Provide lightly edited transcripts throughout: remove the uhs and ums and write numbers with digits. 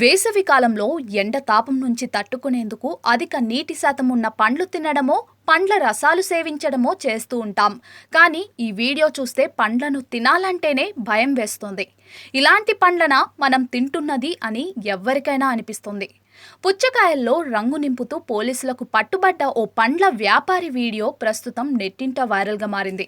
వేసవి కాలంలో ఎండ తాపం నుంచి తట్టుకునేందుకు అధిక నీటి శాతం ఉన్న పండ్లు తినడమో, పండ్ల రసాలు సేవించడమో చేస్తూ ఉంటాం. కానీ ఈ వీడియో చూస్తే పండ్లను తినాలంటేనే భయం వేస్తుంది. ఇలాంటి పండ్లన మనం తింటున్నది అని ఎవ్వరికైనా అనిపిస్తుంది. పుచ్చకాయల్లో రంగు నింపుతూ పోలీసులకు పట్టుబడ్డ ఓ పండ్ల వ్యాపారి వీడియో ప్రస్తుతం నెట్టింట వైరల్గా మారింది.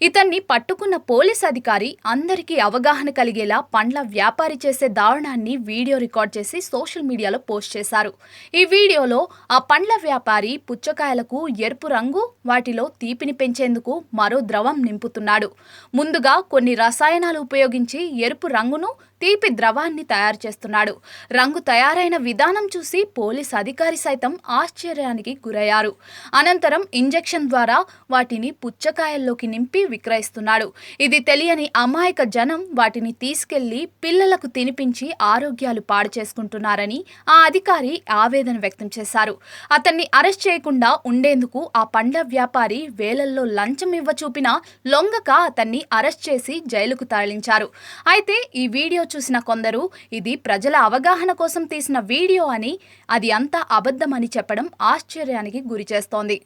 ఇతన్ని పట్టుకున్న పోలీస్ అధికారి అందరికీ అవగాహన కలిగేలా పండ్ల వ్యాపారి చేసే దారుణాన్ని వీడియో రికార్డ్ చేసి సోషల్ మీడియాలో పోస్ట్ చేశారు. ఈ వీడియోలో ఆ పండ్ల వ్యాపారి పుచ్చకాయలకు ఎరుపు రంగు, వాటిలో తీపిని పెంచేందుకు మరో ద్రవం నింపుతున్నాడు. ముందుగా కొన్ని రసాయనాలు ఉపయోగించి ఎరుపు రంగును, తీపి ద్రవాన్ని తయారు చేస్తున్నాడు. రంగు తయారైన విధానం చూసి పోలీస్ అధికారి సైతం ఆశ్చర్యానికి గురయ్యారు. అనంతరం ఇంజెక్షన్ ద్వారా వాటిని పుచ్చకాయల్లోకి నింపి విక్రయిస్తున్నాడు. ఇది తెలియని అమాయక జనం వాటిని తీసుకెళ్లి పిల్లలకు తినిపించి ఆరోగ్యాలు పాడు చేసుకుంటున్నారని ఆ అధికారి ఆవేదన వ్యక్తం చేశారు. అతన్ని అరెస్ట్ చేయకుండా ఉండేందుకు ఆ పండ్ల వ్యాపారి వేలల్లో లంచం ఇవ్వచూపినా లొంగక అతన్ని అరెస్ట్ చేసి జైలుకు తరలించారు. అయితే ఈ వీడియో చూసిన కొందరు ఇది ప్రజల అవగాహన కోసం తీసిన వీడియో అని, అది అంతా అబద్ధమని చెప్పడం ఆశ్చర్యానికి గురిచేస్తోంది.